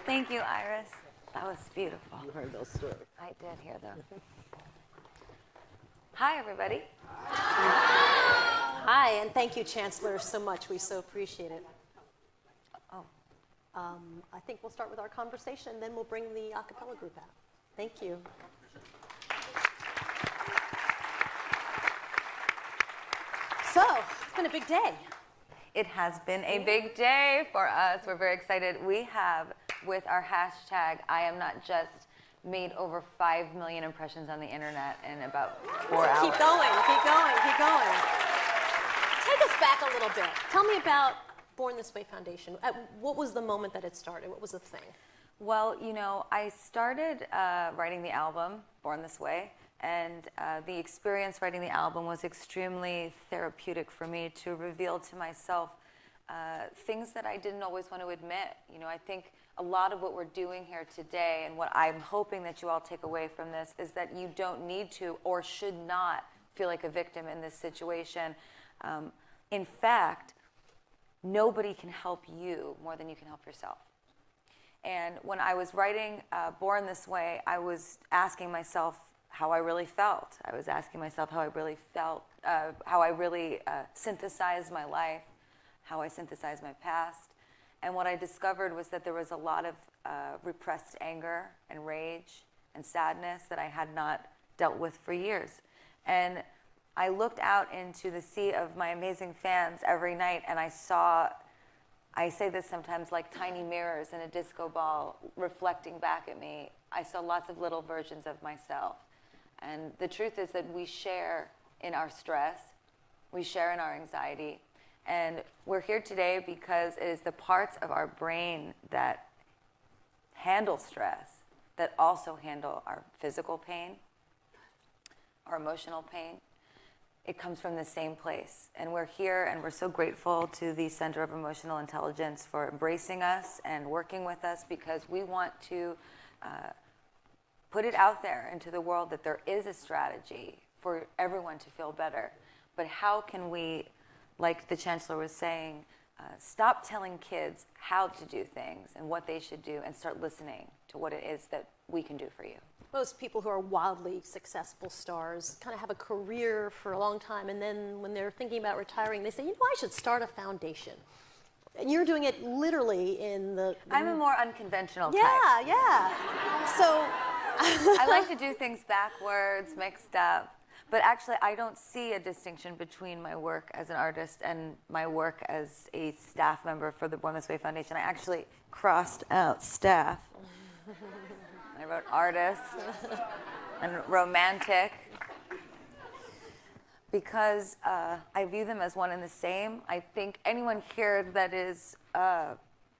Thank you, Iris. That was beautiful. You heard those stories. I did hear them. Hi, everybody. Hi, and thank you, Chancellor, so much. We so appreciate it. Oh. I think we'll start with our conversation, then we'll bring the a cappella group out. Thank you. So, it's been a big day. It has been a big day for us. We're very excited. We have, with our hashtag, I am not just, made over 5 million impressions on the internet in about 4 hours. Keep going, keep going, keep going. Take us back a little bit. Tell me about Born This Way Foundation. What was the moment that it started? What was the thing? Well, you know, I started writing the album, Born This Way, and the experience writing the album was extremely therapeutic for me to reveal to myself things that I didn't always want to admit. You know, I think a lot of what we're doing here today, and what I'm hoping that you all take away from this, is that you don't need to or should not feel like a victim in this situation. In fact, nobody can help you more than you can help yourself. And when I was writing Born This Way, I was asking myself how I really felt. I was asking myself how I really felt, how I really synthesized my life, how I synthesized my past. And what I discovered was that there was a lot of repressed anger and rage and sadness that I had not dealt with for years. And I looked out into the sea of my amazing fans every night, and I saw, I say this sometimes, like tiny mirrors in a disco ball reflecting back at me. I saw lots of little versions of myself. And the truth is that we share in our stress, we share in our anxiety, and we're here today because it is the parts of our brain that handle stress that also handle our physical pain, our emotional pain. It comes from the same place. And we're here, and we're so grateful to the Center of Emotional Intelligence for embracing us and working with us, because we want to put it out there into the world that there is a strategy for everyone to feel better. But how can we, like the Chancellor was saying, stop telling kids how to do things and what they should do, and start listening to what it is that we can do for you. Most people who are wildly successful stars kind of have a career for a long time, and then when they're thinking about retiring, they say, you know, I should start a foundation. And you're doing it literally in the... I'm a more unconventional type. Yeah, yeah. So... I like to do things backwards, mixed up. But actually, I don't see a distinction between my work as an artist and my work as a staff member for the Born This Way Foundation. I actually crossed out staff. I wrote artist and romantic, because I view them as one and the same. I think anyone here that is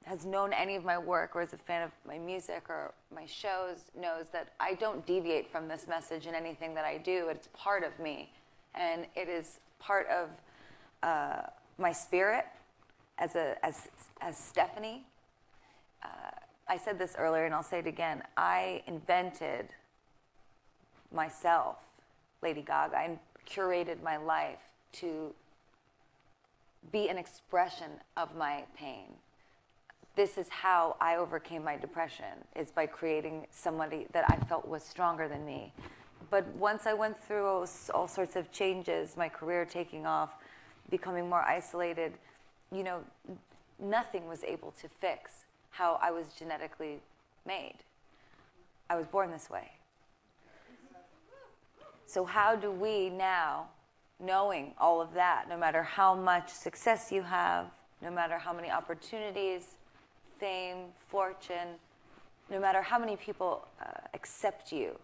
has known any of my work or is a fan of my music or my shows knows that I don't deviate from this message in anything that I do. It's part of me, and it is part of my spirit as Stephanie. I said this earlier, and I'll say it again. I invented myself, Lady Gaga. I curated my life to be an expression of my pain. This is how I overcame my depression, is by creating somebody that I felt was stronger than me. But once I went through all sorts of changes, my career taking off, becoming more isolated, you know, nothing was able to fix how I was genetically made. I was born this way. So how do we now, knowing all of that, no matter how much success you have, no matter how many opportunities, fame, fortune, no matter how many people accept you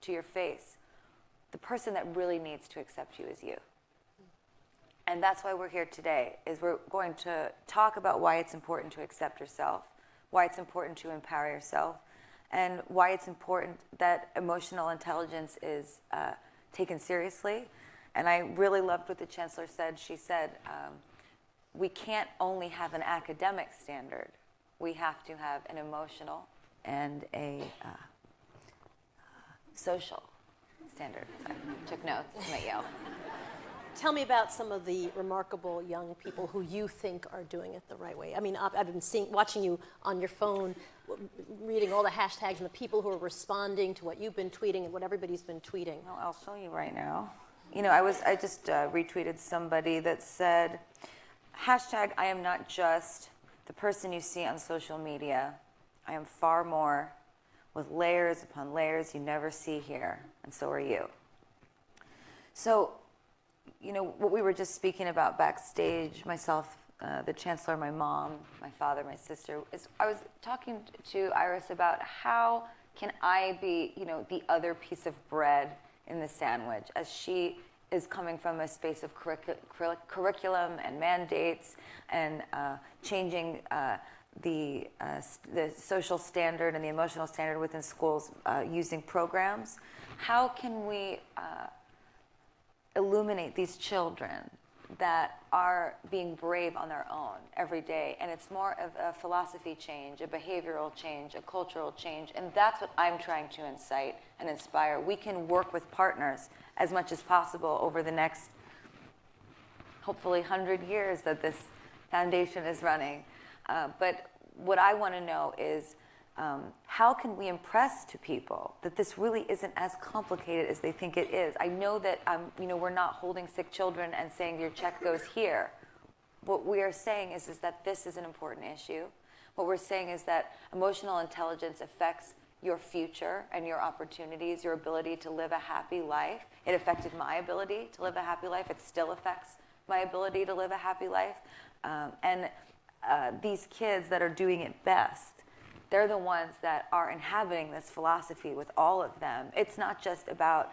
to your face, the person that really needs to accept you is you. And that's why we're here today, is we're going to talk about why it's important to accept yourself, why it's important to empower yourself, and why it's important that emotional intelligence is taken seriously. And I really loved what the Chancellor said. She said, we can't only have an academic standard. We have to have an emotional and a social standard. Sorry, took notes, might yell. Tell me about some of the remarkable young people who you think are doing it the right way. I mean, I've been watching you on your phone, reading all the hashtags and the people who are responding to what you've been tweeting and what everybody's been tweeting. Well, I'll show you right now. You know, I just retweeted somebody that said, hashtag, I am not just the person you see on social media. I am far more, with layers upon layers you never see here, and so are you. So, you know, what we were just speaking about backstage, myself, the chancellor, my mom, my father, my sister, I was talking to Iris about how can I be, you know, the other piece of bread in the sandwich, as she is coming from a space of curriculum and mandates and changing the social standard and the emotional standard within schools using programs. How can we illuminate these children that are being brave on their own every day? And it's more of a philosophy change, a behavioral change, a cultural change, and that's what I'm trying to incite and inspire. We can work with partners as much as possible over the next, hopefully, 100 years that this foundation is running. But what I want to know is, how can we impress to people that this really isn't as complicated as they think it is? I know that you know, we're not holding sick children and saying your check goes here. What we are saying is that this is an important issue. What we're saying is that emotional intelligence affects your future and your opportunities, your ability to live a happy life. It affected my ability to live a happy life. It still affects my ability to live a happy life. These kids that are doing it best, they're the ones that are inhabiting this philosophy with all of them. It's not just about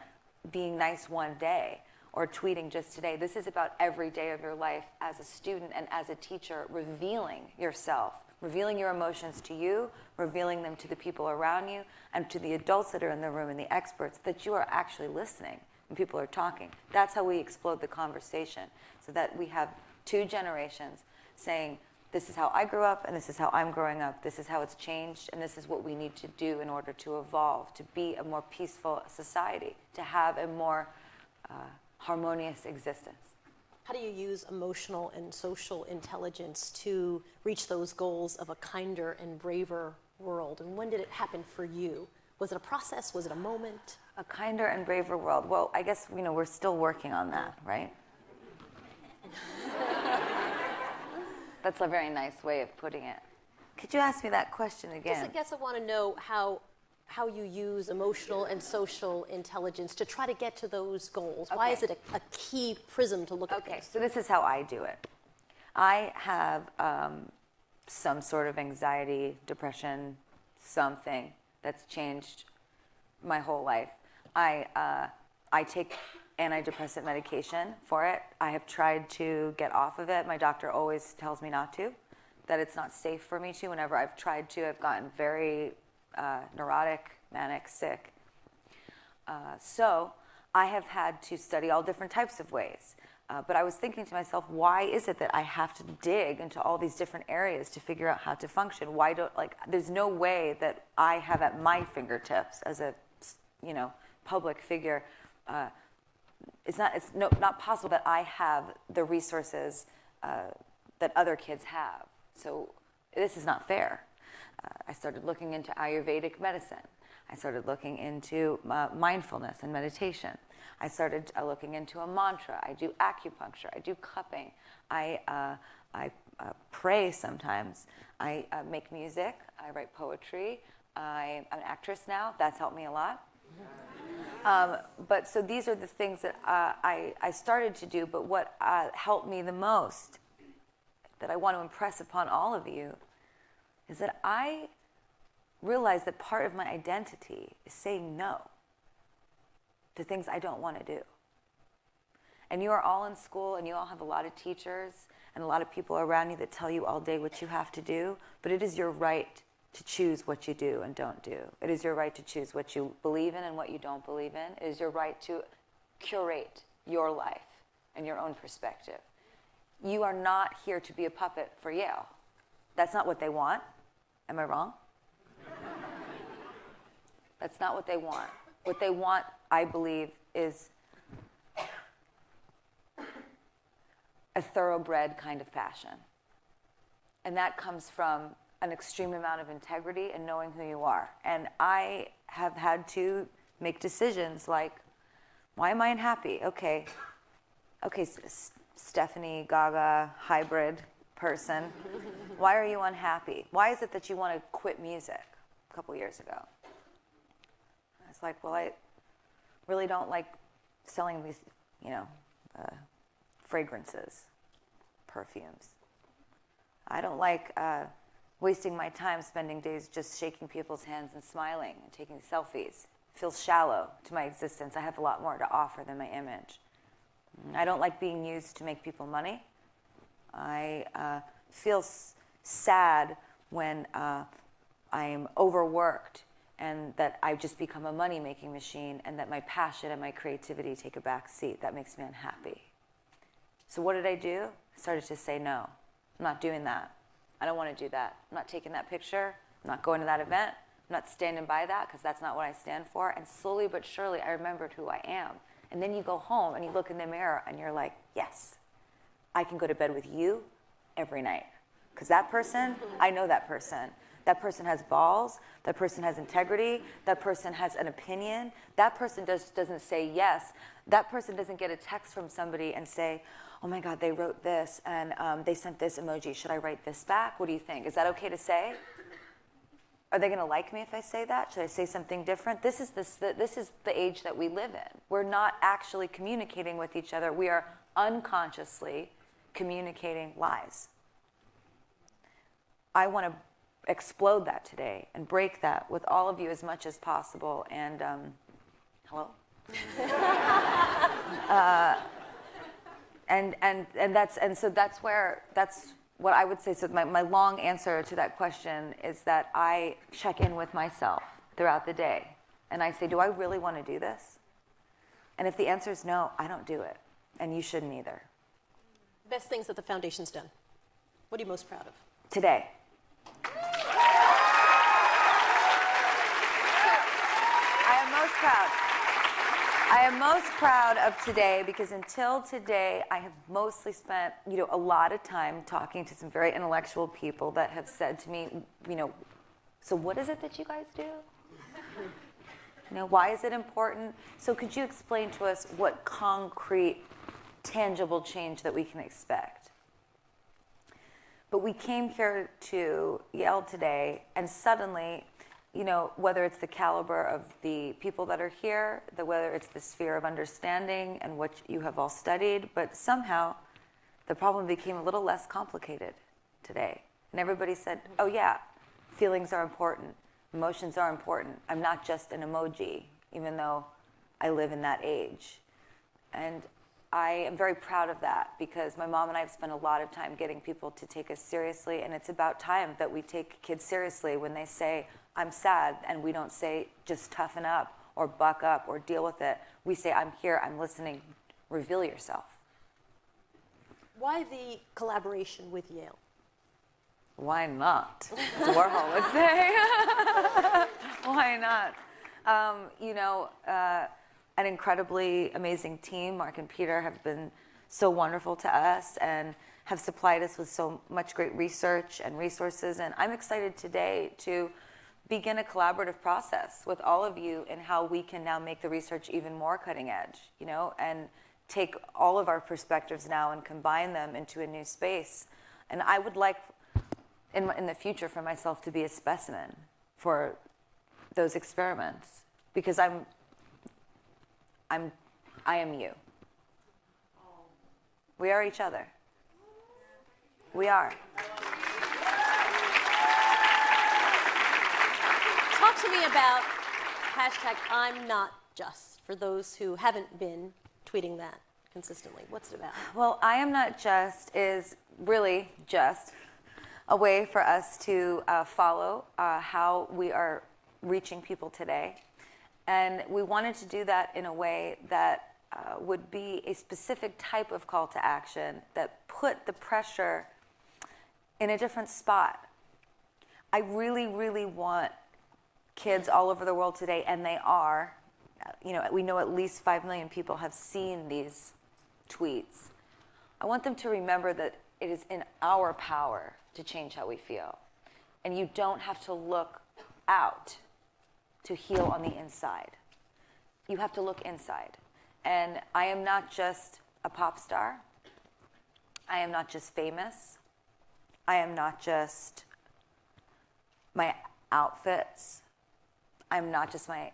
being nice one day or tweeting just today. This is about every day of your life as a student and as a teacher, revealing yourself, revealing your emotions to you, revealing them to the people around you, and to the adults that are in the room and the experts, that you are actually listening when people are talking. That's how we explode the conversation, so that we have two generations saying, this is how I grew up, and this is how I'm growing up. This is how it's changed, and this is what we need to do in order to evolve, to be a more peaceful society, to have a more harmonious existence. How do you use emotional and social intelligence to reach those goals of a kinder and braver world? And when did it happen for you? Was it a process? Was it a moment? A kinder and braver world. Well, I guess, you know, we're still working on that, right? That's a very nice way of putting it. Could you ask me that question again? I guess I want to know how you use emotional and social intelligence to try to get to those goals. Okay. Why is it a key prism to look at Okay, things? so this is how I do it. I have some sort of anxiety, depression, something that's changed my whole life. I take antidepressant medication for it. I have tried to get off of it. My doctor always tells me not to, that it's not safe for me to. Whenever I've tried to, I've gotten very neurotic, manic, sick. So I have had to study all different types of ways. But I was thinking to myself, why is it that I have to dig into all these different areas to figure out how to function? There's no way that I have at my fingertips as a, you know, public figure. It's not possible that I have the resources that other kids have. So this is not fair. I started looking into Ayurvedic medicine. I started looking into mindfulness and meditation. I started looking into a mantra. I do acupuncture. I do cupping. I pray sometimes. I make music. I write poetry. I'm an actress now. That's helped me a lot. But so these are the things that I started to do, but what helped me the most, that I want to impress upon all of you, is that I realized that part of my identity is saying no to things I don't want to do. And you are all in school, and you all have a lot of teachers and a lot of people around you that tell you all day what you have to do, but it is your right to choose what you do and don't do. It is your right to choose what you believe in and what you don't believe in. It is your right to curate your life and your own perspective. You are not here to be a puppet for Yale. That's not what they want. Am I wrong? That's not what they want. What they want, I believe, is a thoroughbred kind of passion. And that comes from an extreme amount of integrity and knowing who you are. And I have had to make decisions like, why am I unhappy? Okay, Stephanie, Gaga, hybrid person, why are you unhappy? Why is it that you want to quit music a couple years ago? I was like, well, I really don't like selling these, fragrances, perfumes. I don't like wasting my time spending days just shaking people's hands and smiling and taking selfies. It feels shallow to my existence. I have a lot more to offer than my image. I don't like being used to make people money. I feel sad when I'm overworked and that I've just become a money-making machine and that my passion and my creativity take a back seat. That makes me unhappy. So what did I do? I started to say, no, I'm not doing that. I don't want to do that. I'm not taking that picture. I'm not going to that event. I'm not standing by that because that's not what I stand for. And slowly but surely, I remembered who I am. And then you go home and you look in the mirror and you're like, yes, I can go to bed with you every night. Because that person, I know that person. That person has balls. That person has integrity. That person has an opinion. That person doesn't say yes. That person doesn't get a text from somebody and say, oh my God, they wrote this and they sent this emoji. Should I write this back? What do you think? Is that okay to say? Are they going to like me if I say that? Should I say something different? This is the age that we live in. We're not actually communicating with each other. We are unconsciously communicating lies. I want to explode that today and break that with all of you as much as possible. And hello. So that's what I would say. So my long answer to that question is that I check in with myself throughout the day, and I say, do I really want to do this? And if the answer is no, I don't do it, and you shouldn't either. Best things that the foundation's done. What are you most proud of? Today. I am most proud of today because until today, I have mostly spent, a lot of time talking to some very intellectual people that have said to me, so what is it that you guys do? Why is it important? So could you explain to us what concrete, tangible change that we can expect? But we came here to Yale today, and suddenly, whether it's the caliber of the people that are here, whether it's the sphere of understanding and what you have all studied, but somehow the problem became a little less complicated today. And everybody said, oh yeah, feelings are important, emotions are important. I'm not just an emoji, even though I live in that age. And I am very proud of that because my mom and I have spent a lot of time getting people to take us seriously, and it's about time that we take kids seriously when they say, I'm sad, and we don't say just toughen up or buck up or deal with it. We say, I'm here, I'm listening, reveal yourself. Why the collaboration with Yale? Why not? As Warhol would say. Why not? An incredibly amazing team. Mark and Peter have been so wonderful to us and have supplied us with so much great research and resources. And I'm excited today to begin a collaborative process with all of you in how we can now make the research even more cutting edge, and take all of our perspectives now and combine them into a new space. And I would like in the future for myself to be a specimen for those experiments because I am you. We are each other. We are. Talk to me about #I'mNotJust for those who haven't been tweeting that consistently. What's it about? Well, I Am Not Just is really just a way for us to follow how we are reaching people today. And we wanted to do that in a way that would be a specific type of call to action that put the pressure in a different spot. I really, really want kids all over the world today, and they are, we know at least 5 million people have seen these tweets. I want them to remember that it is in our power to change how we feel. And you don't have to look out to heal on the inside. You have to look inside. And I am not just a pop star. I am not just famous. I am not just my outfits. I'm not just my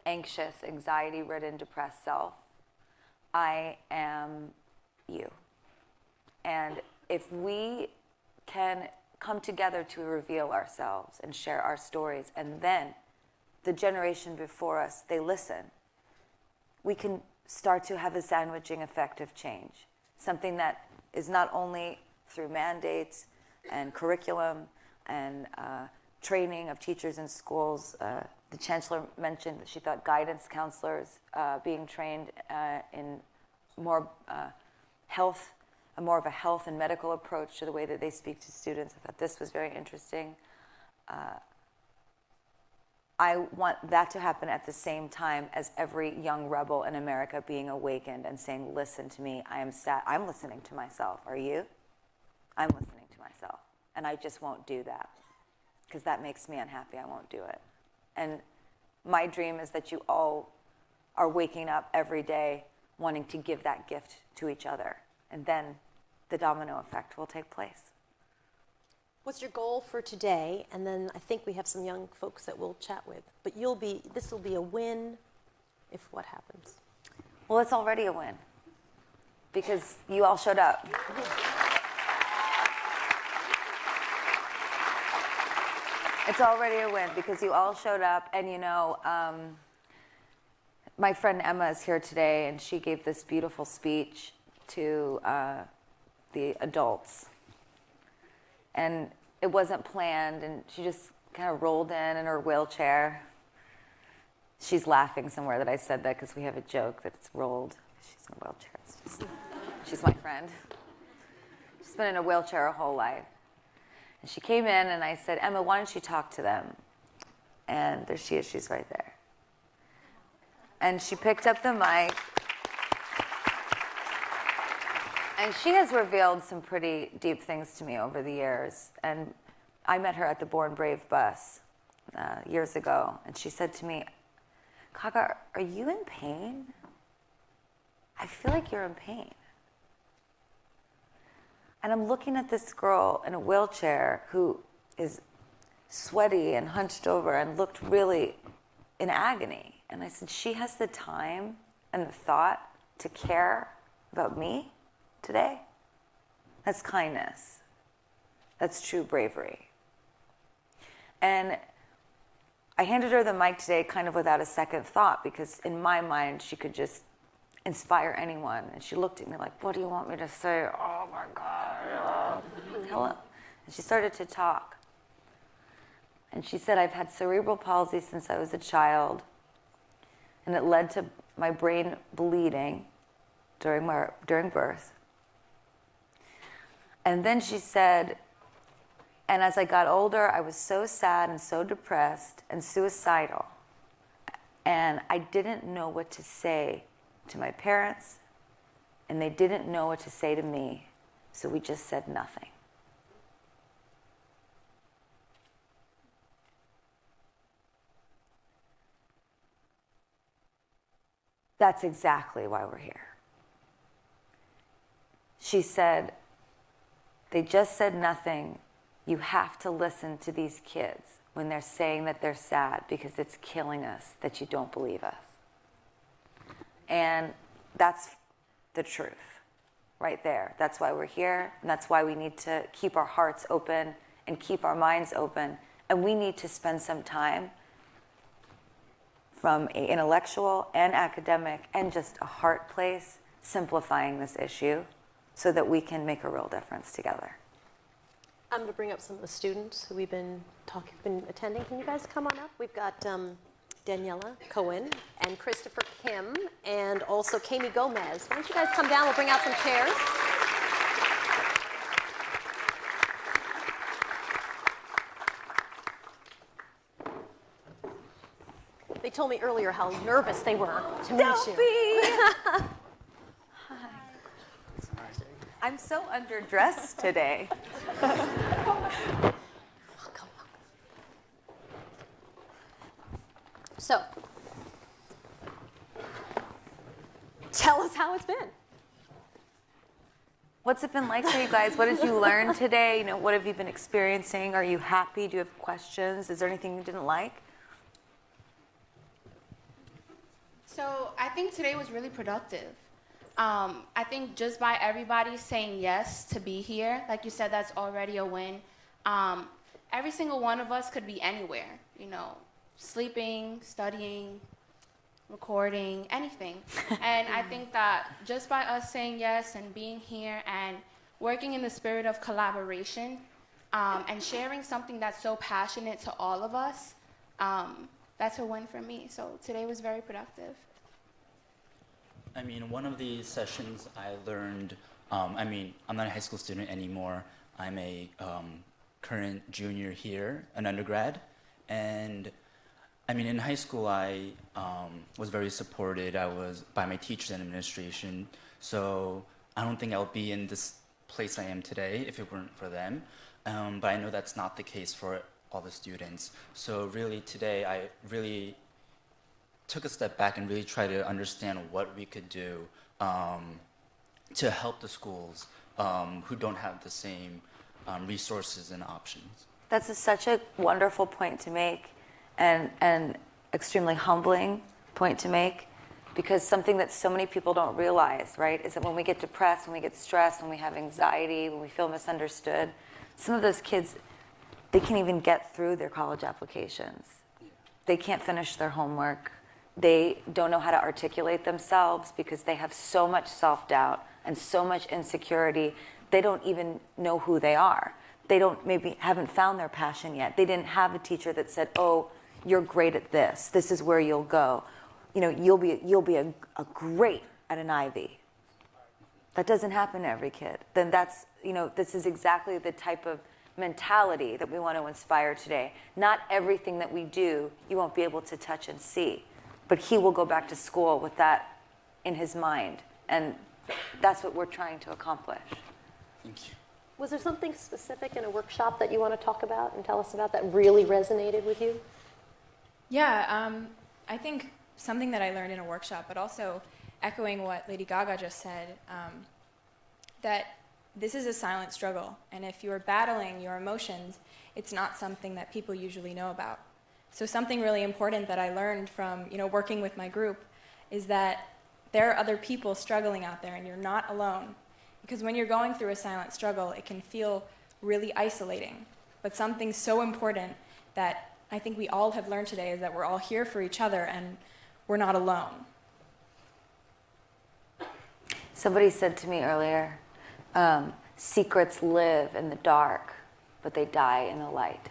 anxious, anxiety-ridden, depressed self. I am you. And if we can come together to reveal ourselves and share our stories, and then the generation before us, they listen, we can start to have a sandwiching effect of change. Something that is not only through mandates and curriculum and training of teachers in schools. The chancellor mentioned that she thought guidance counselors being trained in more more of a health and medical approach to the way that they speak to students. I thought this was very interesting. I want that to happen at the same time as every young rebel in America being awakened and saying, listen to me, I am sad. I'm listening to myself. Are you? I'm listening to myself. And I just won't do that because that makes me unhappy. I won't do it. And my dream is that you all are waking up every day wanting to give that gift to each other. And then the domino effect will take place. What's your goal for today? And then I think we have some young folks that we'll chat with. But this will be a win if what happens? Well, it's already a win because you all showed up. It's already a win because you all showed up. And my friend Emma is here today, and she gave this beautiful speech to the adults. And it wasn't planned, and she just kind of rolled in her wheelchair. She's laughing somewhere that I said that because we have a joke that it's rolled. She's in a wheelchair. She's my friend. She's been in a wheelchair her whole life. And she came in, and I said, Emma, why don't you talk to them? And there she is. She's right there. And she picked up the mic. And she has revealed some pretty deep things to me over the years. And I met her at the Born Brave bus years ago. And she said to me, Gaga, are you in pain? I feel like you're in pain. And I'm looking at this girl in a wheelchair who is sweaty and hunched over and looked really in agony. And I said, she has the time and the thought to care about me today? That's kindness. That's true bravery. And I handed her the mic today kind of without a second thought because in my mind she could just inspire anyone. And she looked at me like, what do you want me to say? Oh my God. Hello. And she started to talk. And she said, I've had cerebral palsy since I was a child. And it led to my brain bleeding during birth. And then she said, and as I got older, I was so sad and so depressed and suicidal. And I didn't know what to say to my parents, and they didn't know what to say to me, so we just said nothing. That's exactly why we're here. She said, they just said nothing. You have to listen to these kids when they're saying that they're sad because it's killing us that you don't believe us. And that's the truth right there. That's why we're here, and that's why we need to keep our hearts open and keep our minds open. And we need to spend some time from an intellectual and academic and just a heart place simplifying this issue so that we can make a real difference together. I'm going to bring up some of the students who we've been attending. Can you guys come on up? We've got Daniela Cohen and Christopher Kim and also Kami Gomez. Why don't you guys come down? We'll bring out some chairs. They told me earlier how nervous they were to meet you. I'm so underdressed today. So, tell us how it's been. What's it been like for you guys? What did you learn today? You know, what have you been experiencing? Are you happy? Do you have questions? Is there anything you didn't like? So I think today was really productive. I think just by everybody saying yes to be here, like you said, that's already a win. Every single one of us could be anywhere, you know, sleeping, studying, recording, anything. And I think that just by us saying yes and being here and working in the spirit of collaboration and sharing something that's so passionate to all of us, that's a win for me. So today was very productive. I mean, one of the sessions I learned, I'm not a high school student anymore. I'm a current junior here, an undergrad. And I mean, in high school, I was very supported. I was by my teachers and administration. So I don't think I'll be in this place I am today if it weren't for them. But I know that's not the case for all the students. So really today, I really took a step back and really tried to understand what we could do to help the schools who don't have the same resources and options. That's such a wonderful point to make, and extremely humbling point to make, because something that so many people don't realize, right, is that when we get depressed, when we get stressed, when we have anxiety, when we feel misunderstood, some of those kids, they can't even get through their college applications. They can't finish their homework. They don't know how to articulate themselves because they have so much self-doubt and so much insecurity. They don't even know who they are. They haven't found their passion yet. They didn't have a teacher that said, oh, you're great at this. This is where you'll go. You know, you'll be a great at an Ivy. That doesn't happen to every kid. Then that's, you know, this is exactly the type of mentality that we want to inspire today. Not everything that we do, you won't be able to touch and see. But he will go back to school with that in his mind. And that's what we're trying to accomplish. Thank you. Was there something specific in a workshop that you want to talk about and tell us about that really resonated with you? Yeah, I think something that I learned in a workshop, but also echoing what Lady Gaga just said, that this is a silent struggle. And if you're battling your emotions, it's not something that people usually know about. So something really important that I learned from, you know, working with my group is that there are other people struggling out there and you're not alone. Because when you're going through a silent struggle, it can feel really isolating. But something so important that I think we all have learned today is that we're all here for each other and we're not alone. Somebody said to me earlier, secrets live in the dark, but they die in the light.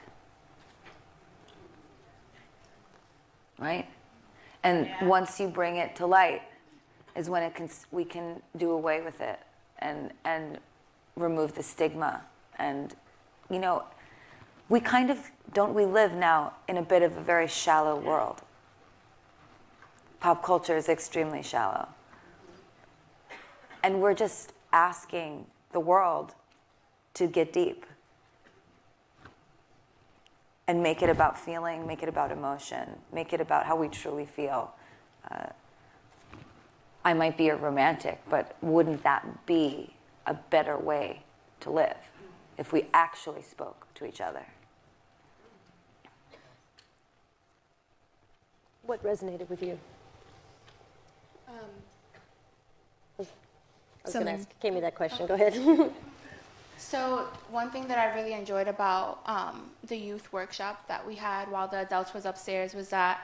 Right? And once you bring it to light is when we can do away with it and remove the stigma. And, you know, we live now in a bit of a very shallow world. Pop culture is extremely shallow. And we're just asking the world to get deep and make it about feeling, make it about emotion, make it about how we truly feel. I might be a romantic, but wouldn't that be a better way to live if we actually spoke to each other? What resonated with you? I was going to ask Kami that question. Go ahead. So one thing that I really enjoyed about the youth workshop that we had while the adults was upstairs was that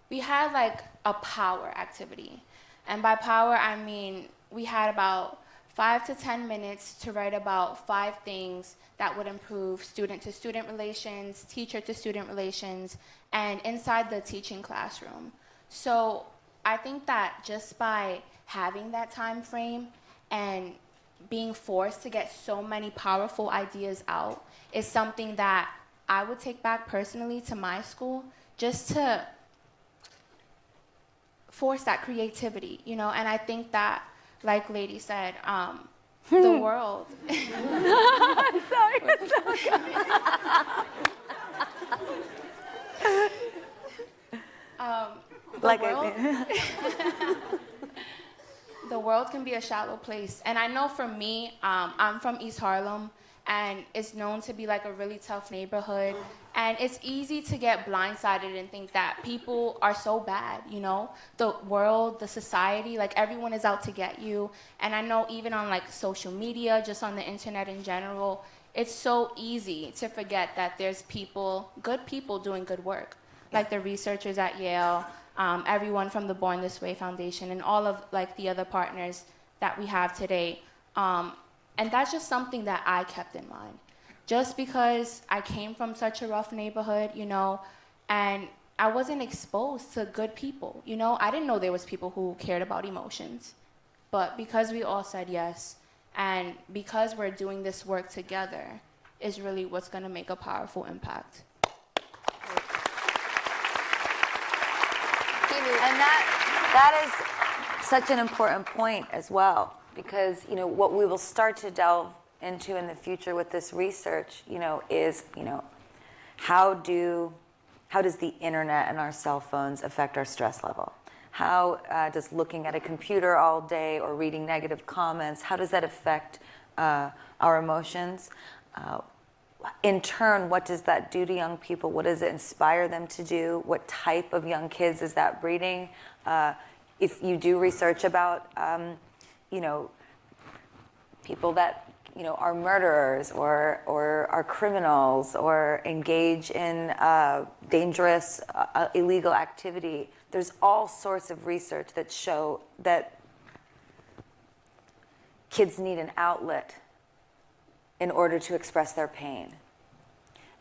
we had like a power activity. And by power, I mean we had about 5 to 10 minutes to write about 5 things that would improve student-to-student relations, teacher-to-student relations, and inside the teaching classroom. So I think that just by having that time frame and being forced to get so many powerful ideas out is something that I would take back personally to my school, just to force that creativity, you know. And I think that, like Lady said, the world. Like world, the world can be a shallow place. And I know for me, I'm from East Harlem, and it's known to be like a really tough neighborhood. And it's easy to get blindsided and think that people are so bad, you know? The world, the society, like everyone is out to get you. And I know even on like social media, just on the internet in general, it's so easy to forget that there's people, good people doing good work. Like the researchers at Yale, everyone from the Born This Way Foundation, and all of like the other partners that we have today. And that's just something that I kept in mind. Just because I came from such a rough neighborhood, you know, and I wasn't exposed to good people, you know. I didn't know there was people who cared about emotions. But because we all said yes, and because we're doing this work together, is really what's gonna make a powerful impact. And that is such an important point as well, because, you know, what we will start to delve into in the future with this research, you know, is, you know, how does the internet and our cell phones affect our stress level? How does looking at a computer all day or reading negative comments, how does that affect our emotions? In turn, what does that do to young people? What does it inspire them to do? What type of young kids is that breeding? If you do research about, you know, people that, you know, are murderers or are criminals or engage in dangerous, illegal activity, there's all sorts of research that show that kids need an outlet in order to express their pain.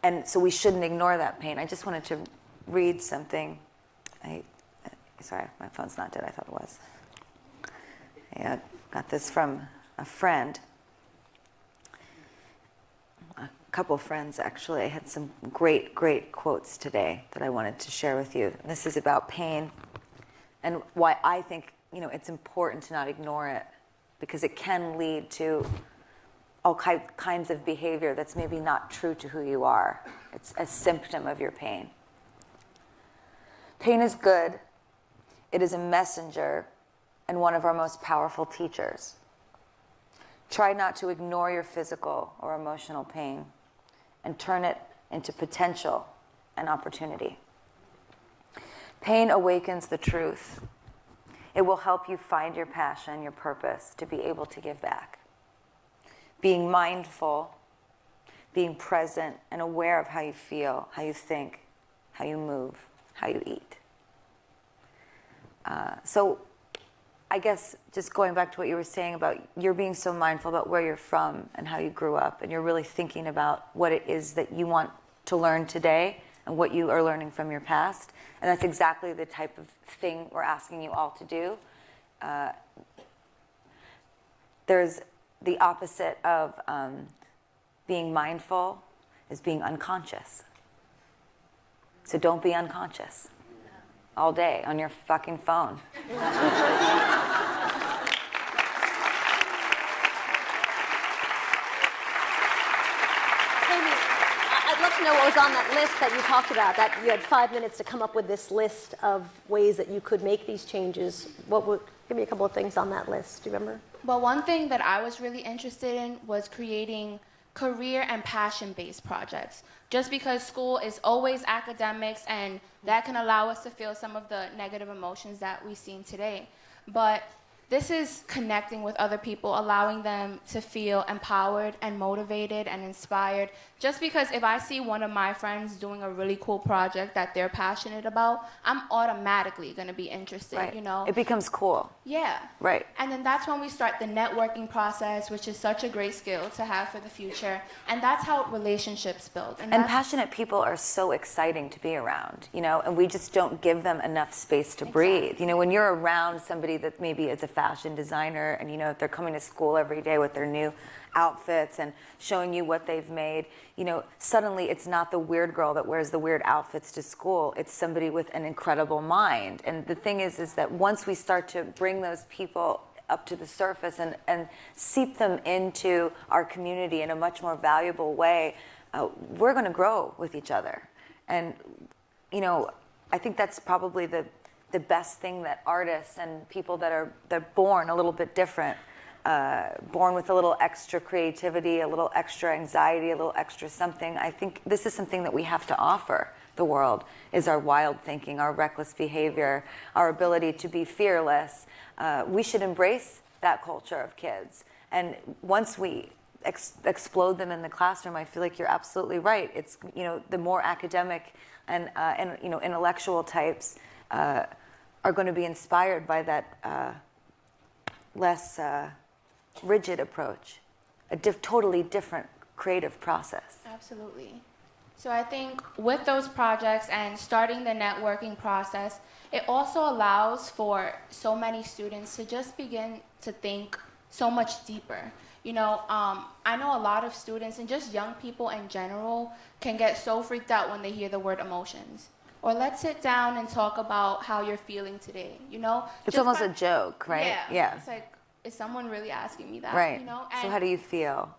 And so we shouldn't ignore that pain. I just wanted to read something. Sorry, my phone's not dead. I thought it was. I got this from a friend. A couple of friends, actually. I had some great, great quotes today that I wanted to share with you. This is about pain and why I think, you know, it's important to not ignore it, because it can lead to all kinds of behavior that's maybe not true to who you are. It's a symptom of your pain. Pain is good. It is a messenger and one of our most powerful teachers. Try not to ignore your physical or emotional pain and turn it into potential and opportunity. Pain awakens the truth. It will help you find your passion, your purpose, to be able to give back. Being mindful, being present and aware of how you feel, how you think, how you move, how you eat. So I guess just going back to what you were saying about you're being so mindful about where you're from and how you grew up, and you're really thinking about what it is that you want to learn today and what you are learning from your past. And that's exactly the type of thing we're asking you all to do. There's the opposite of being mindful is being unconscious. So don't be unconscious all day on your fucking phone. Amy, I'd love to know what was on that list that you talked about, that you had 5 minutes to come up with this list of ways that you could make these changes. Give me a couple of things on that list. Do you remember? Well, one thing that I was really interested in was creating career and passion-based projects. Just because school is always academics, and that can allow us to feel some of the negative emotions that we've seen today. But this is connecting with other people, allowing them to feel empowered and motivated and inspired. Just because if I see one of my friends doing a really cool project that they're passionate about, I'm automatically going to be interested, Right. you know? It becomes cool. Yeah. Right. And then that's when we start the networking process, which is such a great skill to have for the future. And that's how relationships build. And that's- passionate people are so exciting to be around, you know, and we just don't give them enough space to breathe. You know, when you're around somebody that maybe is a fashion designer and, you know, if they're coming to school every day with their new outfits and showing you what they've made, you know, suddenly it's not the weird girl that wears the weird outfits to school. It's somebody with an incredible mind. And the thing is that once we start to bring those people up to the surface and seep them into our community in a much more valuable way, we're going to grow with each other. And, you know, I think that's probably the best thing that artists and people they're born a little bit different, born with a little extra creativity, a little extra anxiety, a little extra something. I think this is something that we have to offer the world, is our wild thinking, our reckless behavior, our ability to be fearless. We should embrace that culture of kids. And once we explode them in the classroom, I feel like you're absolutely right. It's, you know, the more academic and you know, intellectual types are going to be inspired by that less rigid approach, a totally different creative process. Absolutely. So I think with those projects and starting the networking process, it also allows for so many students to just begin to think so much deeper. You know, I know a lot of students and just young people in general can get so freaked out when they hear the word emotions. Or let's sit down and talk about how you're feeling today, you know? It's almost a joke, right? Yeah. It's like, is someone really asking me that? Right. You know? So how do you feel?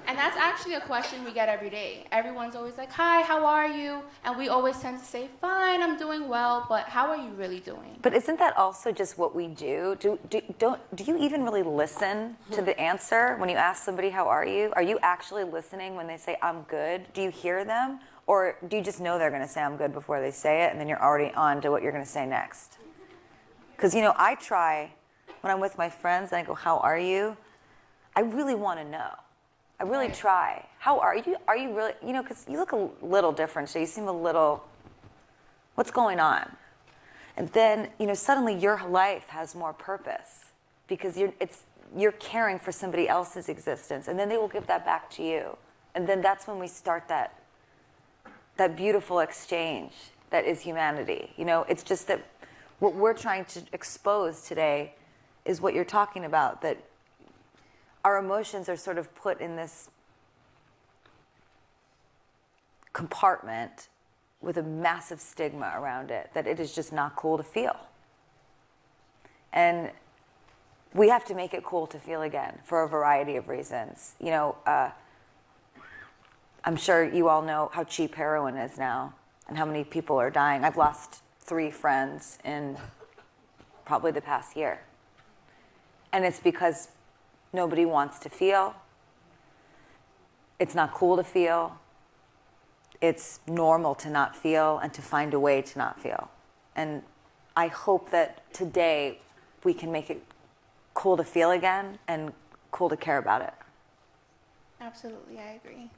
And that's actually a question we get every day. Everyone's always like, hi, how are you? And we always tend to say, fine, I'm doing well, but how are you really doing? But isn't that also just what we do? Do you even really listen to the answer when you ask somebody, how are you? Are you actually listening when they say, I'm good? Do you hear them? Or do you just know they're going to say, I'm good before they say it, and then you're already on to what you're going to say next? Because, you know, I try, when I'm with my friends and I go, how are you? I really want to know. I really try. How are you? Are you really, you know, because you look a little different, so you seem a little, what's going on? And then, you know, suddenly your life has more purpose because you're caring for somebody else's existence, and then they will give that back to you. And then that's when we start that beautiful exchange that is humanity. You know, it's just that what we're trying to expose today is what you're talking about, that our emotions are sort of put in this compartment with a massive stigma around it, that it is just not cool to feel. And we have to make it cool to feel again for a variety of reasons. You know, I'm sure you all know how cheap heroin is now and how many people are dying. I've lost 3 friends in probably the past year. And it's because nobody wants to feel. It's not cool to feel. It's normal to not feel and to find a way to not feel. And I hope that today we can make it cool to feel again and cool to care about it. Absolutely, I agree.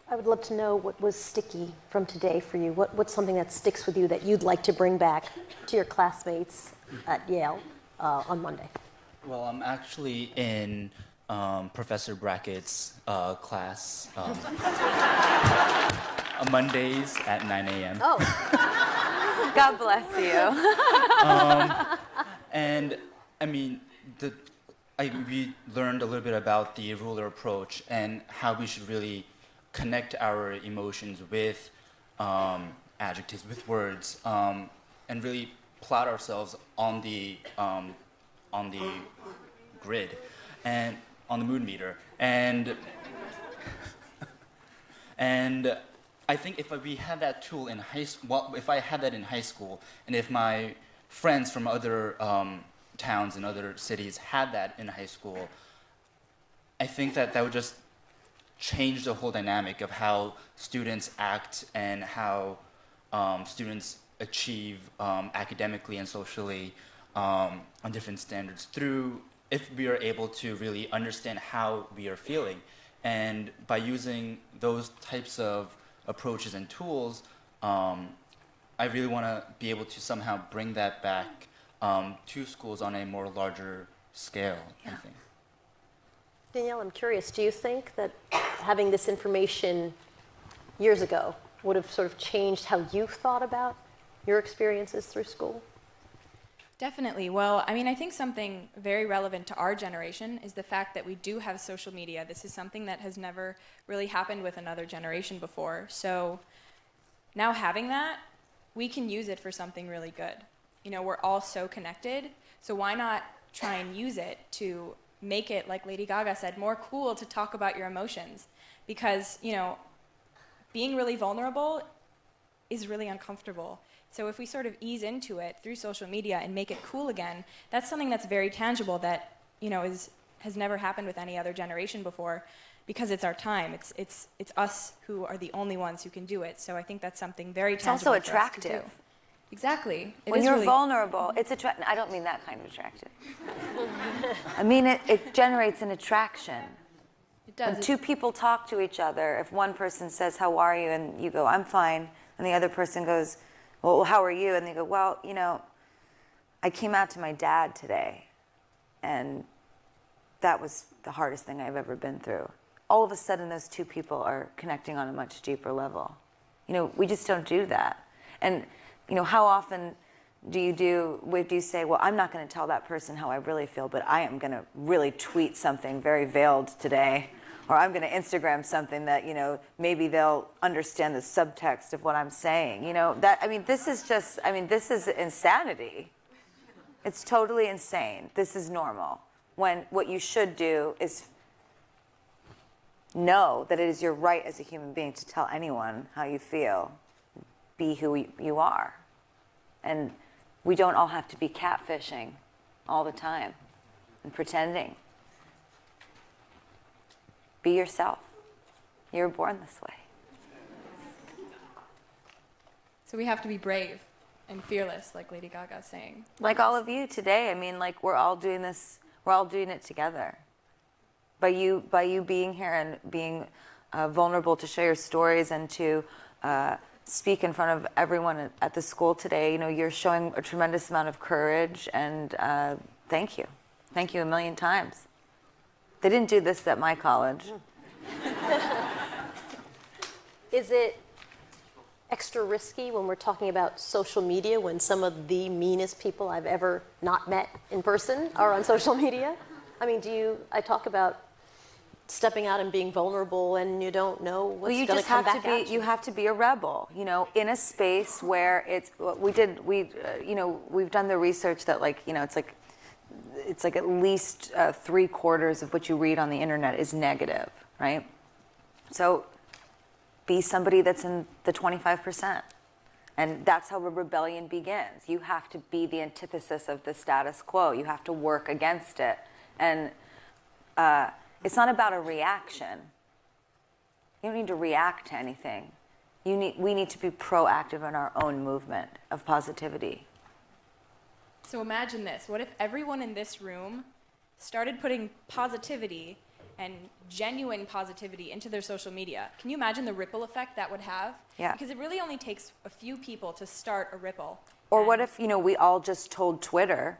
I would love to know what was sticky from today for you. What's something that sticks with you that you'd like to bring back to your classmates at Yale on Monday? Well, I'm actually in Professor Brackett's class on Mondays at 9 a.m. Oh, God bless you. And I mean, we learned a little bit about the ruler approach and how we should really connect our emotions with adjectives, with words, and really plot ourselves on the grid and on the mood meter. And I think if we had that tool in high school, well, if I had that in high school, and if my friends from other towns and other cities had that in high school, I think that would just change the whole dynamic of how students act and how students achieve academically and socially on different standards through, if we are able to really understand how we are feeling. And by using those types of approaches and tools, I really want to be able to somehow bring that back to schools on a more larger scale, I think. Danielle, I'm curious, do you think that having this information years ago would have sort of changed how you thought about your experiences through school? Definitely. Well, I mean, I think something very relevant to our generation is the fact that we do have social media. This is something that has never really happened with another generation before. So now having that, we can use it for something really good. we're all so connected. So why not try and use it to make it, like Lady Gaga said, more cool to talk about your emotions? Because, being really vulnerable is really uncomfortable. So if we sort of ease into it through social media and make it cool again, that's something that's very tangible that, has never happened with any other generation before, because it's our time. It's us who are the only ones who can do it. So I think that's something very tangible. It's also for us to do. attractive. Exactly. When you're vulnerable, it's attractive. I don't mean that kind of attractive. I mean it generates an attraction. It does. When two people talk to each other, if one person says, "How are you?" and you go, "I'm fine," and the other person goes, "Well, how are you?" and they go, "Well, I came out to my dad today, and that was the hardest thing I've ever been through." All of a sudden, those two people are connecting on a much deeper level. We just don't do that. And, how often do you say, well, I'm not going to tell that person how I really feel, but I am going to really tweet something very veiled today, or I'm going to Instagram something that, maybe they'll understand the subtext of what I'm saying. This is insanity. It's totally insane. This is normal. When what you should do is know that it is your right as a human being to tell anyone how you feel. Be who you are. And we don't all have to be catfishing all the time and pretending. Be yourself. You were born this way. So we have to be brave and fearless, like Lady Gaga is saying. Like all of you today. We're all doing this. We're all doing it together. By you being here and being vulnerable to share your stories and to speak in front of everyone at the school today, you're showing a tremendous amount of courage, and thank you. Thank you a million times. They didn't do this at my college. Is it extra risky when we're talking about social media, when some of the meanest people I've ever not met in person are on social media? I talk about stepping out and being vulnerable, and you don't know what's going to come back at you. You have to be a rebel, in a space where we've done the research that it's like at least 3/4 of what you read on the internet is negative, right? So be somebody that's in the 25%. And that's how a rebellion begins. You have to be the antithesis of the status quo. You have to work against it. And it's not about a reaction. You don't need to react to anything. We need to be proactive in our own movement of positivity. So imagine this. What if everyone in this room started putting positivity and genuine positivity into their social media? Can you imagine the ripple effect that would have? Yeah. Because it really only takes a few people to start a ripple. Or what if, we all just told Twitter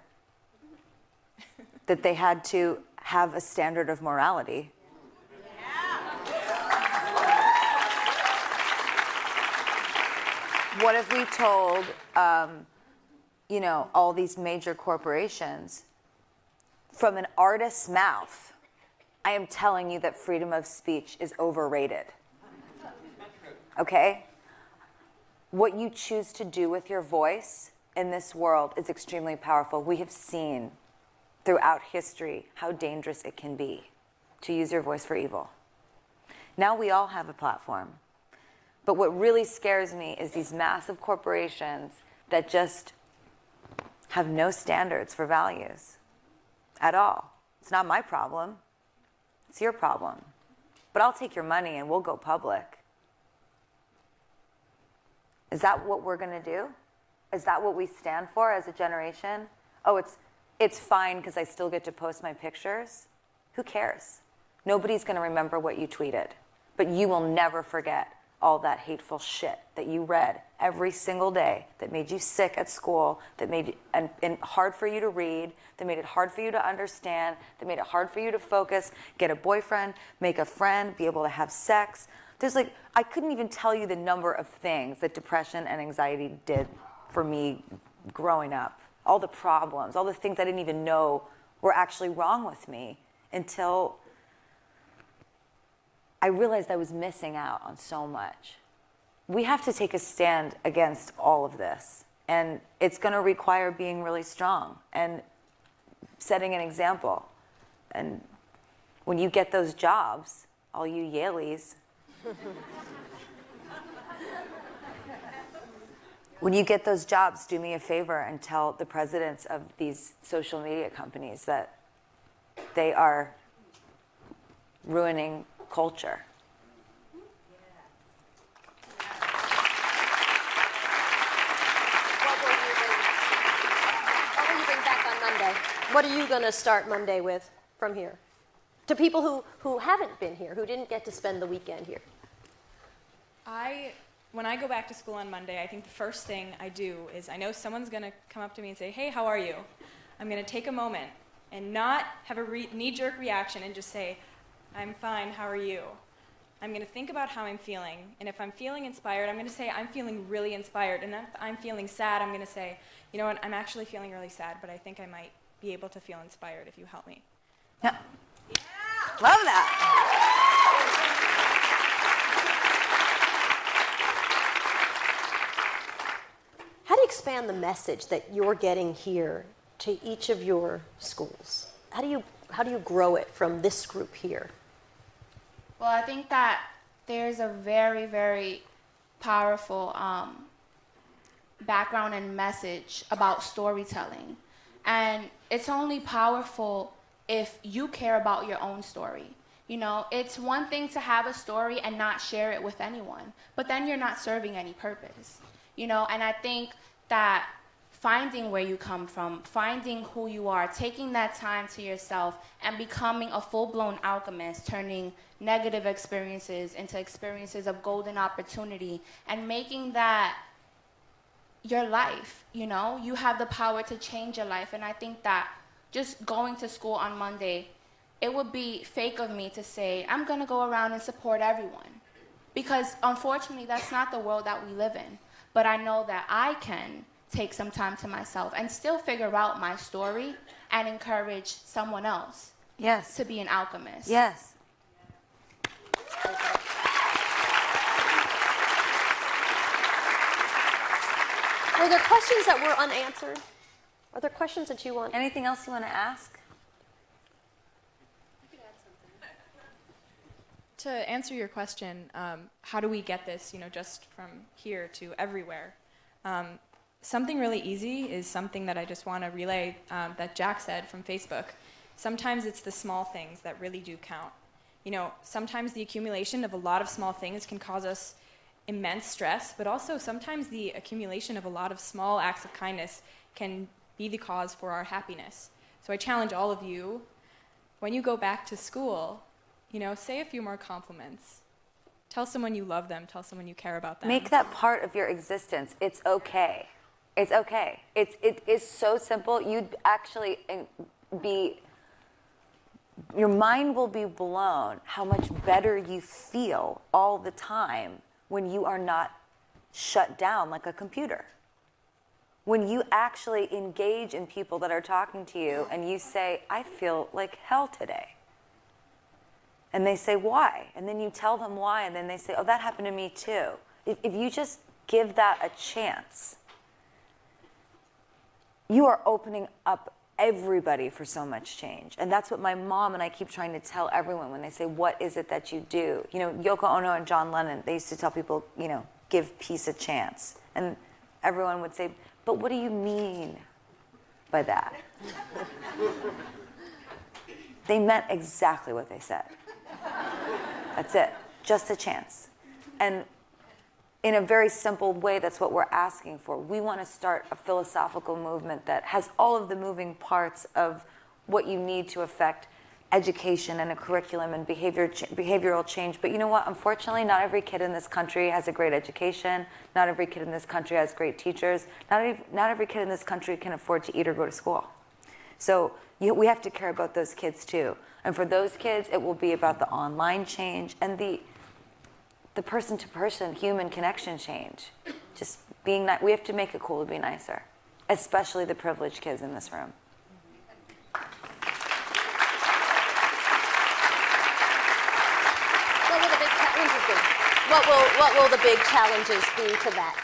that they had to have a standard of morality? What if we told, all these major corporations, from an artist's mouth, I am telling you that freedom of speech is overrated. Okay? What you choose to do with your voice in this world is extremely powerful. We have seen throughout history how dangerous it can be to use your voice for evil. Now we all have a platform. But what really scares me is these massive corporations that just have no standards for values at all. It's not my problem. It's your problem. But I'll take your money and we'll go public. Is that what we're going to do? Is that what we stand for as a generation? Oh, it's fine because I still get to post my pictures. Who cares? Nobody's going to remember what you tweeted. But you will never forget all that hateful shit that you read every single day that made you sick at school, that made it and hard for you to read, that made it hard for you to understand, that made it hard for you to focus, get a boyfriend, make a friend, be able to have sex. I couldn't even tell you the number of things that depression and anxiety did for me growing up. All the problems, all the things I didn't even know were actually wrong with me until I realized I was missing out on so much. We have to take a stand against all of this. And it's going to require being really strong and setting an example. And when you get those jobs, all you Yaleys, when you get those jobs, do me a favor and tell the presidents of these social media companies that they are ruining culture. What will you bring back on Monday? What are you going to start Monday with from here? To people who haven't been here, who didn't get to spend the weekend here. When I go back to school on Monday, I think the first thing I do is I know someone's going to come up to me and say, hey, how are you? I'm going to take a moment and not have a knee-jerk reaction and just say, I'm fine, how are you? I'm going to think about how I'm feeling, and if I'm feeling inspired, I'm going to say I'm feeling really inspired, and if I'm feeling sad, I'm going to say, you know what, I'm actually feeling really sad, but I think I might be able to feel inspired if you help me. Yeah. Love that. How do you expand the message that you're getting here to each of your schools? How do you grow it from this group here? Well, I think that there's a very, very powerful background and message about storytelling. And it's only powerful if you care about your own story. You know, it's one thing to have a story and not share it with anyone, but then you're not serving any purpose. You know, and I think that finding where you come from, finding who you are, taking that time to yourself, and becoming a full-blown alchemist, turning negative experiences into experiences of golden opportunity, and making that your life, you know? You have the power to change your life, and I think that just going to school on Monday, it would be fake of me to say, I'm gonna go around and support everyone. Because unfortunately, that's not the world that we live in. But I know that I can take some time to myself and still figure out my story and encourage someone else to be an alchemist. Yes. Were there questions that were unanswered? Are there questions that you want? Anything else you want to ask? To answer your question, how do we get this, you know, just from here to everywhere? Something really easy is something that I just want to relay that Jack said from Facebook. Sometimes it's the small things that really do count. You know, sometimes the accumulation of a lot of small things can cause us immense stress, but also sometimes the accumulation of a lot of small acts of kindness can be the cause for our happiness. So I challenge all of you, when you go back to school, you know, say a few more compliments. Tell someone you love them. Tell someone you care about them. Make that part of your existence. It's okay. It's okay. It is so simple. You'd actually your mind will be blown how much better you feel all the time when you are not shut down like a computer. When you actually engage in people that are talking to you and you say, I feel like hell today. And they say, why? And then you tell them why, and then they say, oh, that happened to me too. If you just give that a chance, you are opening up everybody for so much change. And that's what my mom and I keep trying to tell everyone when they say, what is it that you do? You know, Yoko Ono and John Lennon, they used to tell people, you know, give peace a chance. And everyone would say, but what do you mean by that? They meant exactly what they said. That's it, just a chance. And in a very simple way, that's what we're asking for. We want to start a philosophical movement that has all of the moving parts of what you need to affect education and a curriculum and behavioral change. But you know what? Unfortunately, not every kid in this country has a great education. Not every kid in this country has great teachers. Not every kid in this country can afford to eat or go to school. So we have to care about those kids too. And for those kids, it will be about the online change and the person-to-person human connection change. Just being nice. We have to make it cool to be nicer, especially the privileged kids in this room. What will the big challenges be? What will the big challenges be to that?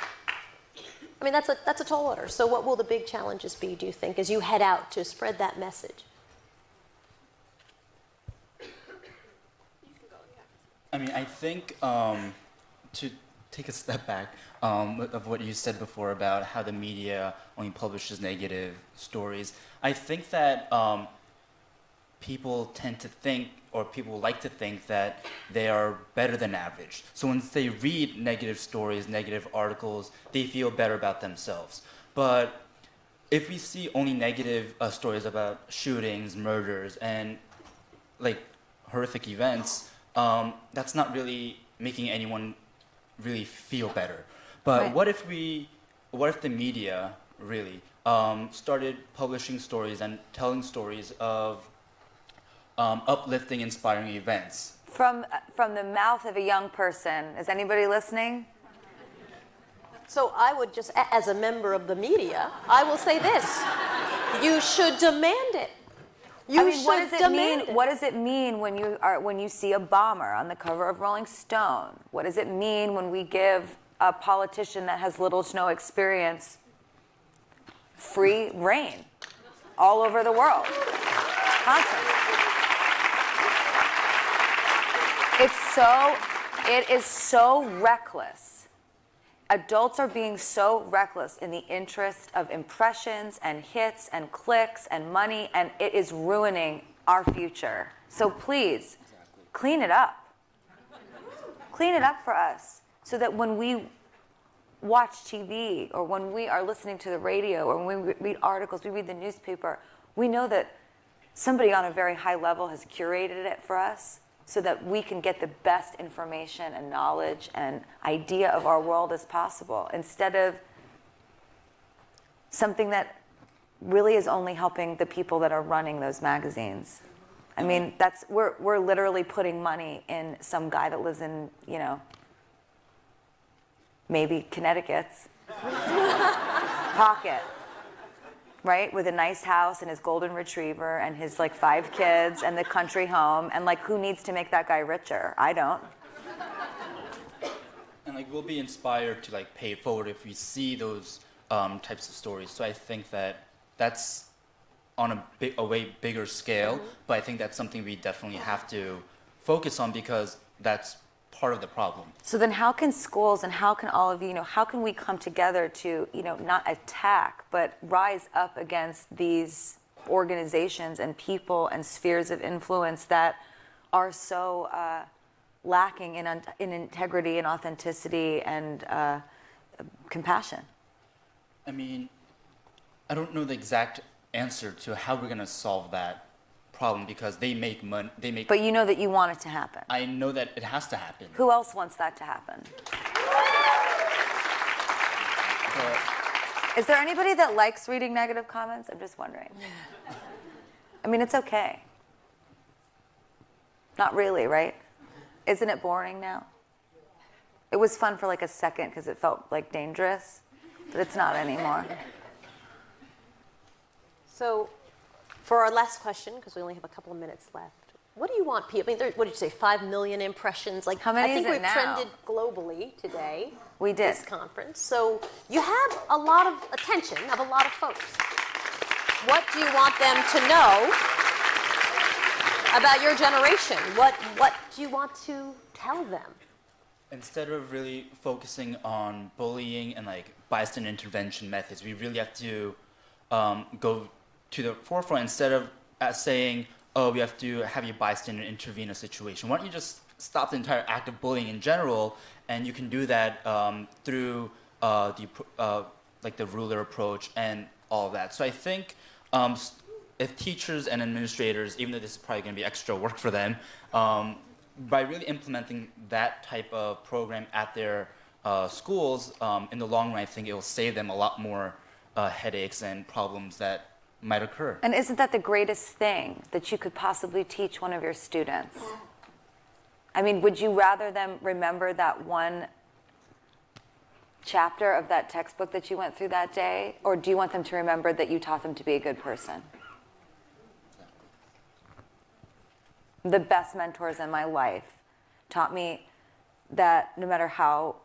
I mean, that's a tall order. So what will the big challenges be, do you think, as you head out to spread that message? I mean, I think to take a step back of what you said before about how the media only publishes negative stories, I think that people tend to think, or people like to think, that they are better than average. So once they read negative stories, negative articles, they feel better about themselves. But if we see only negative stories about shootings, murders, and like horrific events, that's not really making anyone really feel better. But Right. what if the media really started publishing stories and telling stories of uplifting, inspiring events? From the mouth of a young person. Is anybody listening? So I would just, as a member of the media, I will say this. You should demand it. You I mean, should what does it demand mean? it. What does it mean when you see a bomber on the cover of Rolling Stone? What does it mean when we give a politician that has little to no experience free reign all over the world, constantly? It is so reckless. Adults are being so reckless in the interest of impressions and hits and clicks and money, and it is ruining our future. So please, clean it up. Clean it up for us so that when we watch TV or when we are listening to the radio or when we read articles, we read the newspaper, we know that somebody on a very high level has curated it for us so that we can get the best information and knowledge and idea of our world as possible, instead of something that really is only helping the people that are running those magazines. I mean, we're literally putting money in some guy that lives in, maybe Connecticut's pocket. Right, with a nice house and his golden retriever and his 5 kids and the country home, and who needs to make that guy richer? I don't. And we'll be inspired to pay it forward if we see those types of stories. So I think that that's on a way bigger scale, but I think that's something we definitely have to focus on because that's part of the problem. So then how can schools and how can all of you, how can we come together to, not attack, but rise up against these organizations and people and spheres of influence that are so lacking in integrity and authenticity and compassion? I mean, I don't know the exact answer to how we're going to solve that problem because they make money. But you know that you want it to happen. I know that it has to happen. Who else wants that to happen? Is there anybody that likes reading negative comments? I'm just wondering. I mean, it's okay. Not really, right? Isn't it boring now? It was fun for a second because it felt dangerous, but it's not anymore. So for our last question, because we only have a couple of minutes left, what do you want people? I mean, what did you say? 5 million impressions. How many I think is it we've now? trended globally today. We did. This conference. So you have a lot of attention of a lot of folks. What do you want them to know about your generation? What do you want to tell them? Instead of really focusing on bullying and bystander intervention methods, we really have to go to the forefront instead of saying, oh, we have to have a bystander intervene in a situation. Why don't you just stop the entire act of bullying in general, and you can do that through the ruler approach and all of that. So I think if teachers and administrators, even though this is probably going to be extra work for them, by really implementing that type of program at their schools, in the long run, I think it will save them a lot more headaches and problems that might occur. And isn't that the greatest thing that you could possibly teach one of your students? I mean, would you rather them remember that one chapter of that textbook that you went through that day? Or do you want them to remember that you taught them to be a good person? The best mentors in my life taught me that no matter how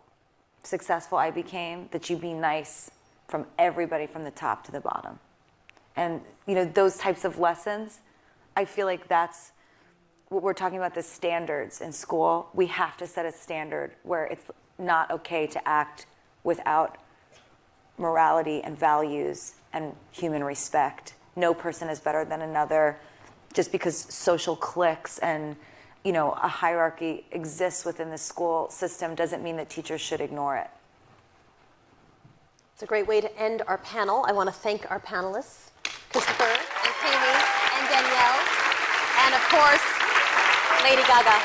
successful I became, that you be nice from everybody from the top to the bottom. And those types of lessons, I feel like that's what we're talking about, the standards in school. We have to set a standard where it's not okay to act without morality and values and human respect. No person is better than another. Just because social cliques and a hierarchy exists within the school system doesn't mean that teachers should ignore it. It's a great way to end our panel. I want to thank our panelists, Christopher and Kami and Danielle, and of course, Lady Gaga.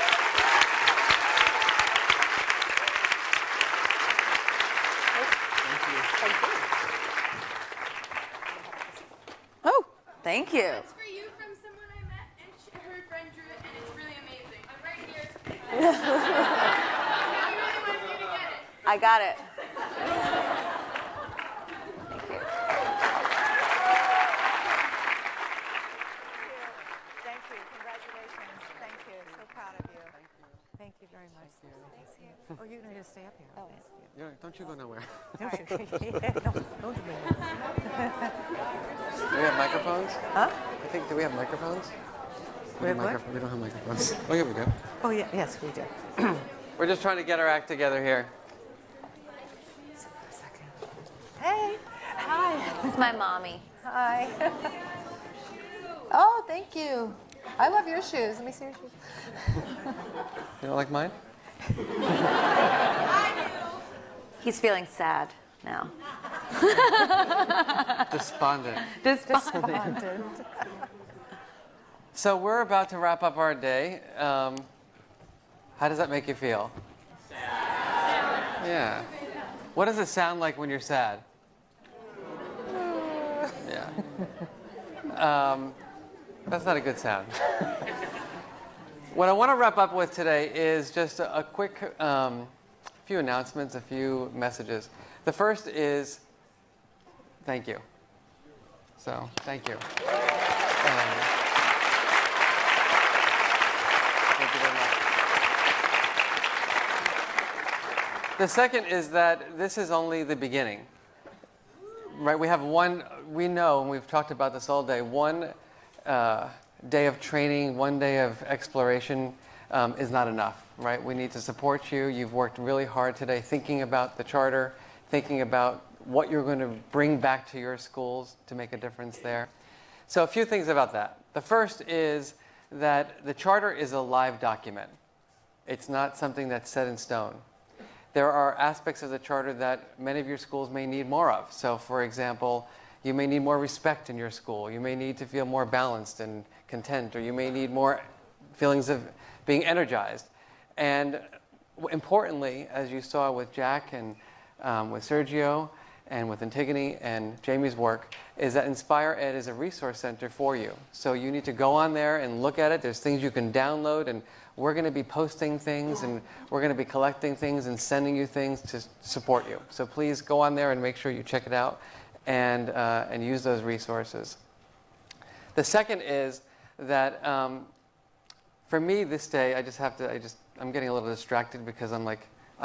Thank you. Oh, thank you. It's for you from someone I met, and her friend drew it, and it's really amazing. I'm right here. I really want you to get it. I got it. Thank you. Congratulations. Thank you. So proud of you. Thank you very much. Thank you. Oh, you're going to stay up here. Oh, Yeah, don't you go nowhere. don't you bring it. Do we have microphones? Huh? I think, do we have microphones? We have what? We don't have microphones. Oh, yeah, we do. Oh, yeah. Yes, we do. We're just trying to get our act together here. Hey. Hi. It's my mommy. Hi. Oh, thank you. I love your shoes. Let me see your shoes. You don't like mine? He's feeling sad now. Despondent. Despondent. So we're about to wrap up our day. How does that make you feel? Sad. Yeah. What does it sound like when you're sad? Yeah. That's not a good sound. What I want to wrap up with today is just a quick few announcements, a few messages. The first is thank you. So, thank you. Thank you very much. The second is that this is only the beginning. Right? We have we know, and we've talked about this all day, one day of training, one day of exploration is not enough, right? We need to support you. You've worked really hard today thinking about the charter, thinking about what you're going to bring back to your schools to make a difference there. So a few things about that. The first is that the charter is a live document. It's not something that's set in stone. There are aspects of the charter that many of your schools may need more of. So for example, you may need more respect in your school. You may need to feel more balanced and content, or you may need more feelings of being energized. And importantly, as you saw with Jack and with Sergio and with Antigone and Jamie's work, is that Inspire Ed is a resource center for you. So you need to go on there and look at it. There's things you can download, and we're going to be posting things, and we're going to be collecting things and sending you things to support you. So please go on there and make sure you check it out and use those resources. The second is that for me this day, I'm getting a little distracted because I'm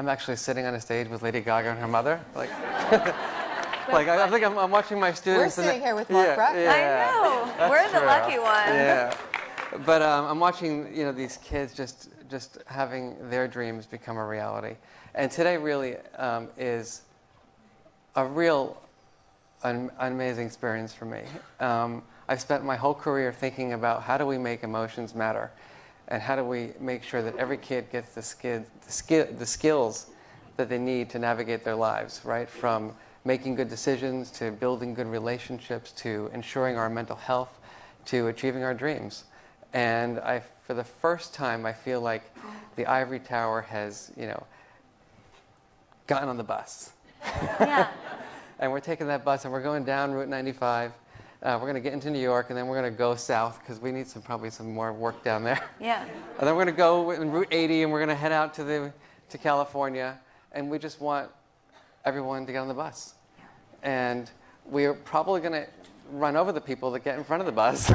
actually sitting on a stage with Lady Gaga and her mother. I think I'm watching my students. We're sitting here with Mark Brackett. I know. That's We're the true. lucky ones. Yeah. But I'm watching, these kids just having their dreams become a reality. And today really is a real amazing experience for me. I've spent my whole career thinking about how do we make emotions matter, and how do we make sure that every kid gets the skills that they need to navigate their lives, right? From making good decisions, to building good relationships, to ensuring our mental health, to achieving our dreams. And for the first time, I feel like the Ivory Tower has, gotten on the bus. Yeah. And we're taking that bus and we're going down Route 95. We're going to get into New York, and then we're going to go south because we need probably some more work down there. Yeah. And then we're going to go in Route 80, and we're going to head out to California. And we just want everyone to get on the bus. Yeah. And we're probably going to run over the people that get in front of the bus.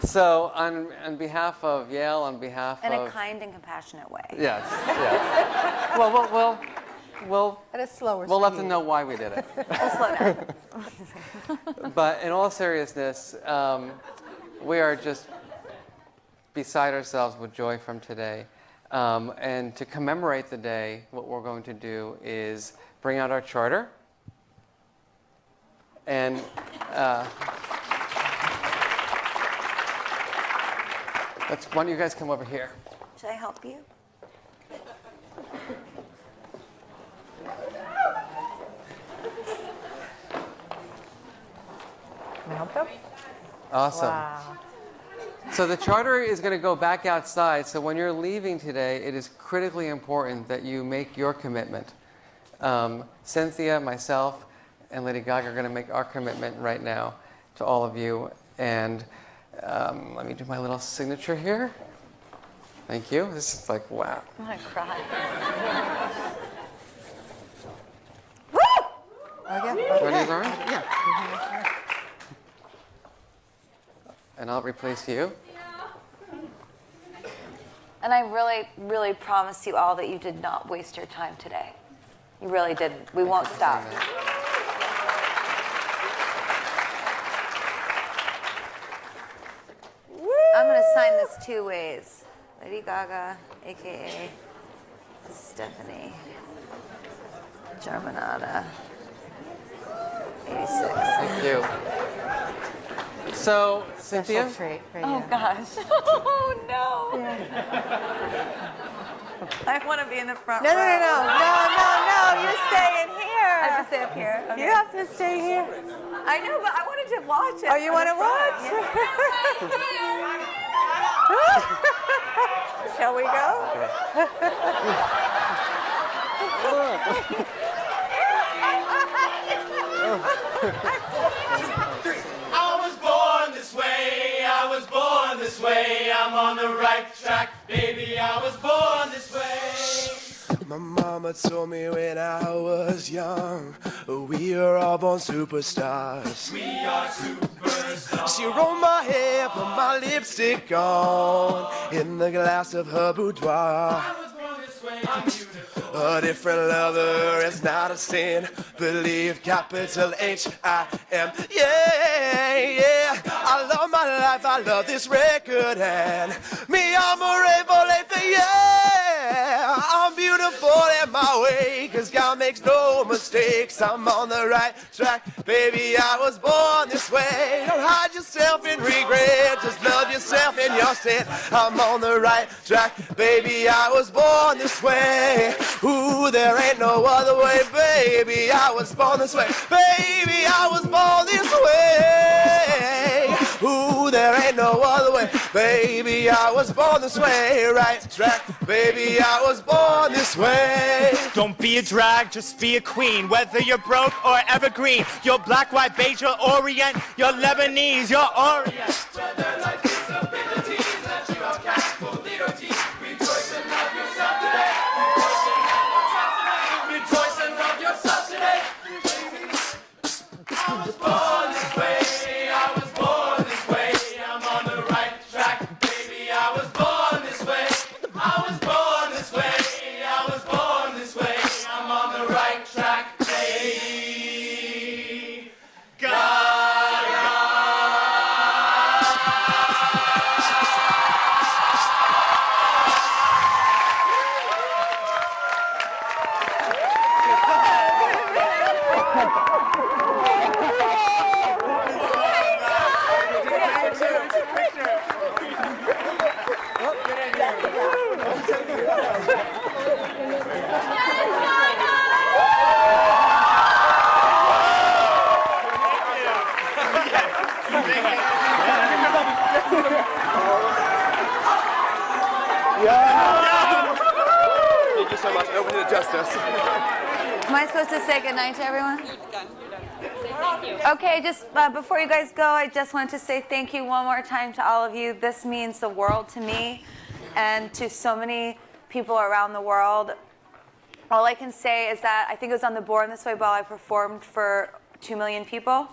So on behalf of Yale, on behalf In of... a kind and compassionate way. Yes, yes. Well, At a slower we'll let speed. them know why we did it. We'll slow down. But in all seriousness, we are just beside ourselves with joy from today. And to commemorate the day, what we're going to do is bring out our charter. And why don't you guys come over here? Should I help you? Can I help them? Awesome. Wow. So the charter is going to go back outside. So when you're leaving today, it is critically important that you make your commitment. Cynthia, myself, and Lady Gaga are going to make our commitment right now to all of you. And let me do my little signature here. Thank you. This is like, wow. I'm gonna cry. Oh, yeah. Do you want Okay. these orange? Yeah. And I'll replace you. And I really, really promise you all that you did not waste your time today. You really didn't. We won't stop. I'm going to sign this 2 ways. Lady Gaga, a.k.a. Stephanie Germanata, 86. Thank you. So, Cynthia, Special treat for you. Oh, gosh. Oh, no. I want to be in the front No, no, row. no, no, no, no, no. You're staying here. I have to stay up here. Okay. You have to stay here. I know, but I wanted to watch it. Oh, you want to watch? Shall we go? I was born this way, I was born this way, I'm on the right track, baby, I was born this way. My mama told me when I was young, we are all born superstars. We are superstars. She rolled my hair, put my lipstick on, in the glass of her boudoir. I was born this way, I'm beautiful. A different lover is not a sin. Believe capital H-I-M. Yeah, yeah. I love my life. I love this record. And me, I'm a for yeah. I'm beautiful in my way. Cause God makes no mistakes. I'm on the right track. Baby, I was born this way. Don't hide yourself in regret. Just love yourself in your sin. I'm on the right track. Baby, I was born this way. Ooh, there ain't no other way, baby. I was born this way. Baby, I was born this way. Ooh, there ain't no other way. Baby, I was born this way. Right track, baby, I was born this way. Don't be a drag, just be a queen. Whether you're broke or evergreen, you're black, white, beige, you're Orient, you're Lebanese, you're Orient. Whether life disabilities that you have cast for liberty, rejoice and love yourself today. Rejoice and love yourself today. I was born this way, I was born this way. I'm on the right track, baby, I was born this way. I was born this way, I was born this way. I'm on the right track, baby. Gaga. Thank you so much. I hope we did it justice. Am I supposed to say goodnight to everyone? Okay, just before you guys go, I just want to say thank you one more time to all of you. This means the world to me and to so many people around the world. All I can say is that I think it was on the Born This Way ball I performed for 2 million people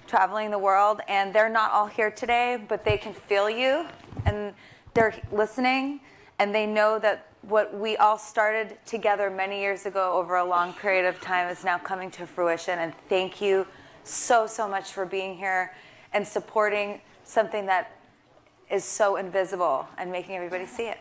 traveling the world, and they're not all here today, but they can feel you, and they're listening, and they know that what we all started together many years ago over a long period of time is now coming to fruition. And thank you so much for being here and supporting something that is so invisible and making everybody see it.